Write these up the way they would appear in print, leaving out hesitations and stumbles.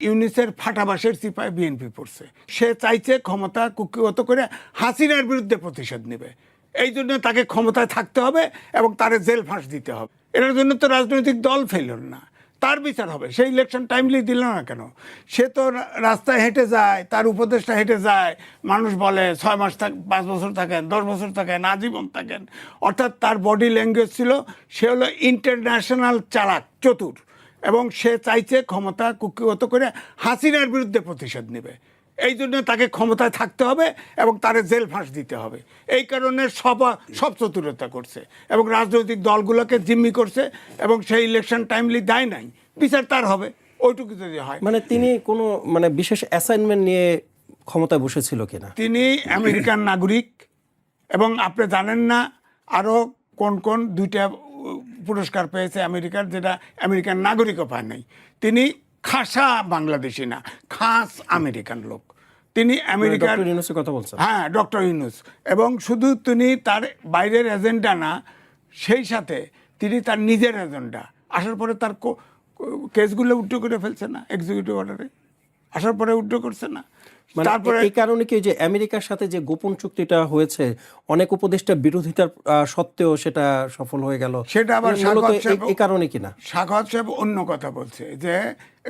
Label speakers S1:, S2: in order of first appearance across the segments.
S1: ইউনিসের ফাটাবাসের চিপায় বিএনপি পড়ছে। সে চাইছে ক্ষমতা কুক্ষিগত করে হাসিনার বিরুদ্ধে প্রতিশোধ নেবে। এই জন্য তাকে ক্ষমতায় থাকতে হবে এবং তারে জেল ফাঁস দিতে হবে। এটার জন্য তো রাজনৈতিক দল ফেলল না, তার বিচার হবে। সেই ইলেকশন টাইমলি দিল না কেন? সে তো রাস্তায় হেঁটে যায়, তার উপদেষ্টা হেঁটে যায়, মানুষ বলে 6 মাস 5 বছর থাকেন, 10 বছর থাকেন, আজীবন থাকেন। অর্থাৎ তার বডি ল্যাঙ্গুয়েজ ছিল সে হলো ইন্টারন্যাশনাল চালাক, চতুর, এবং সে চাইছে ক্ষমতা কুক্ষিগত করে হাসিনার বিরুদ্ধে প্রতিশোধ নেবে। এই জন্য তাকে ক্ষমতায় থাকতে হবে এবং তারে জেল ফাঁস দিতে হবে। এই কারণে সব চতুরতা করছে এবং রাজনৈতিক দলগুলোকে জিম্মি করছে এবং সেই ইলেকশন টাইমলি দেয় নাই, বিচার তার হবে। ওইটুকু যদি হয়,
S2: মানে তিনি কোনো বিশেষ অ্যাসাইনমেন্ট নিয়ে ক্ষমতায় বসেছিল কিনা?
S1: তিনি আমেরিকান নাগরিক এবং আপনি জানেন না আরও কোন কোন 2টা পুরস্কার পেয়েছে আমেরিকার, যেটা আমেরিকান নাগরিকও পায় নাই। তিনি খাসা বাংলাদেশি না, খাস আমেরিকান লোক। তিনি আমেরিকার
S2: কথা বলছেন।
S1: হ্যাঁ, ডক্টর ইউনূস। এবং শুধু তিনি তার বাইরের এজেন্ডা না, সেই সাথে তিনি তার নিজের এজেন্ডা আসার পরে তার কেসগুলো উল্টো করে ফেলছে না, এক্সিকিউটিভ অর্ডারে আসার পরে উল্টো করছে না।
S2: তারপরে এই কারণে কি যে আমেরিকার সাথে যে গোপন চুক্তিটা হয়েছে, অনেক উপদেষ্টা বিরোধিতার সত্ত্বেও সেটা সফল হয়ে গেল,
S1: সেটা আবার
S2: এই কারণে কিনা?
S1: সাখাওয়াত সাহেব অন্য কথা বলছে যে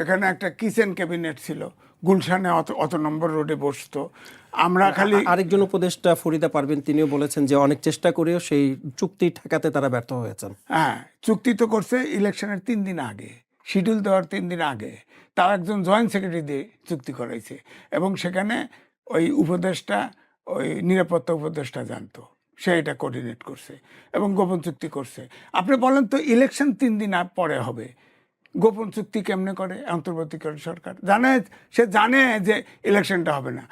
S1: এখানে একটা কিচেন ক্যাবিনেট ছিল, গুলশানে অত নম্বর রোডে বসতো। আমরা খালি
S2: আরেকজন উপদেষ্টা ফরিদা পারভিন তিনিও বলেছেন যে অনেক চেষ্টা করেও সেই চুক্তি ঠেকাতে তারা ব্যর্থ হয়েছেন।
S1: হ্যাঁ, চুক্তি তো করছে ইলেকশনের 3 দিন আগে, শিডিউল দেওয়ার 3 দিন আগে তার একজন জয়েন্ট সেক্রেটারি দিয়ে চুক্তি করাইছে এবং সেখানে ওই উপদেষ্টা, ওই নিরাপত্তা উপদেষ্টা জানতো, সে এটা কোঅর্ডিনেট করছে এবং গোপন চুক্তি করছে। আপনি বলেন তো ইলেকশন 3 দিন পরে হবে, গোপন চুক্তি কেমনে করে অন্তর্বর্তীকালীন সরকার? সে জানে যে ইলেকশনটা হবে না,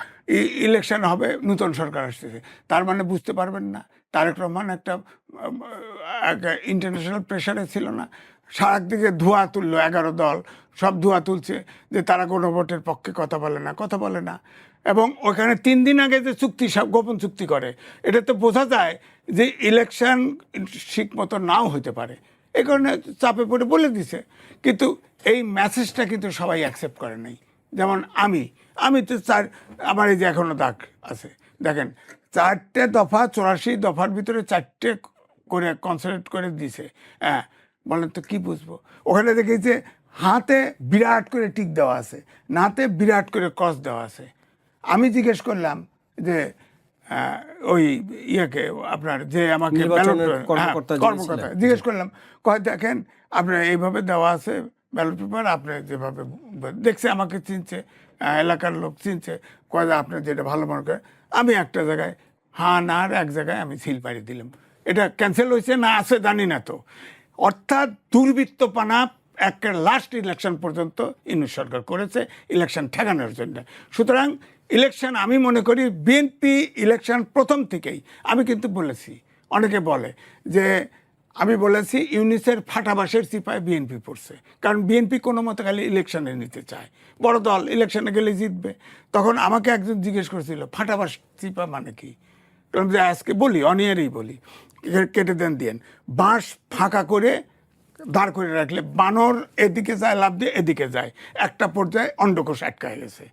S1: ইলেকশন হবে, নতুন সরকার আসতেছে, তার মানে বুঝতে পারবেন না। তারেক রহমান একটা ইন্টারন্যাশনাল প্রেশারে ছিল না, সারা দিকে ধোঁয়া তুললো, 11 দল সব ধোঁয়া তুলছে যে তারা গণভোটের পক্ষে কথা বলে না। এবং ওখানে 3 দিন আগে যে চুক্তি, সব গোপন চুক্তি করে, এটা তো বোঝা যায় যে ইলেকশন ঠিক মতো নাও হতে পারে। এই কারণে চাপে পড়ে বলে দিছে। কিন্তু এই মেসেজটা কিন্তু সবাই অ্যাকসেপ্ট করে নাই। যেমন আমি তো আমার এই যে এখনো দাগ আছে, দেখেন 4টে দফা, 84 দফার ভিতরে 4টে করে কনসেন্ট্রেট করে দিছে। হ্যাঁ, বলেন তো কি বুঝবো? ওখানে দেখেছে হাতে বিরাট করে টিক দেওয়া আছে, নাতে বিরাট করে ক্রস দেওয়া আছে। আমি জিজ্ঞেস করলাম যে ওই ইয়েকে, আপনার যে আমাকে কর্মকর্তা জিজ্ঞেস করলাম, কয় দেখেন আপনার এইভাবে দেওয়া আছে ব্যালট পেপার, আপনি যেভাবে দেখছে, আমাকে চিনছে, এলাকার লোক চিনছে, কয় আপনি যেটা ভালো মনে করে। আমি একটা জায়গায় হ্যাঁ না আর এক জায়গায় আমি সিল পাড়ি দিলাম। এটা ক্যান্সেল হয়েছে না আছে জানি না তো। অর্থাৎ দুর্বৃত্তপনা একটা লাস্ট ইলেকশন পর্যন্ত ইউনূস সরকার করেছে ইলেকশন ঠেকানোর জন্য। সুতরাং ইলেকশন, আমি মনে করি বিএনপি ইলেকশন প্রথম থেকেই, আমি কিন্তু বলেছি, অনেকে বলে যে আমি বলেছি ইউনিসের ফাটাবাসের চিপায় বিএনপি পড়ছে, কারণ বিএনপি কোনো মতো খালি ইলেকশনে নিতে চায়, বড় দল ইলেকশনে গেলে জিতবে। তখন আমাকে একজন জিজ্ঞেস করেছিল ফাটাবাস চিপা মানে কি? যে আজকে বলি, অনিয়ারেই বলি, কেটে দিয়েন বাঁশ ফাঁকা করে দাঁড় করে রাখলে বানর এদিকে যায়, লাভ দিয়ে এদিকে যায়, একটা পর্যায়ে অন্ডকোষ আটকায় গেছে,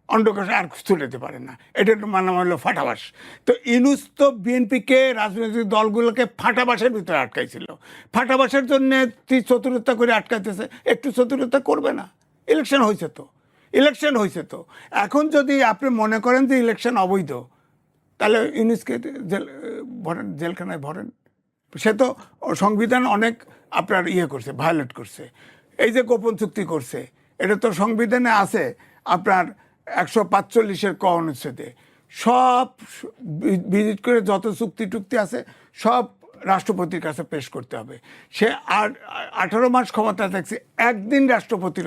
S1: অন্ডকোষে আর ছুটাতে পারে না, এটার মানে হলো ফাটাবাস। তো ইউনূস তো বিএনপিকে, রাজনৈতিক দলগুলোকে ফাটাবাসের ভিতরে আটকাইছিল। ফাটাবাসের জন্য চতুরতা করে আটকাইতেছে, একটু চতুরতা করবে না? ইলেকশন হয়েছে তো। এখন যদি আপনি মনে করেন যে ইলেকশন অবৈধ, তাহলে ইউনূসকে জেলখানায় ভরেন। সে তো সংবিধান অনেক আপনার করছে, ভায়োলেট করছে। এই যে গোপন চুক্তি করছে, এটা তো সংবিধানে আছে আপনার 145-এর ক অনুচ্ছেদে। সব ভিজিট করে যত চুক্তি টুক্তি আছে সব রাষ্ট্রপতির কাছে পেশ করতে হবে। সে আর 18 মাস ক্ষমতা থাকছে, একদিন রাষ্ট্রপতির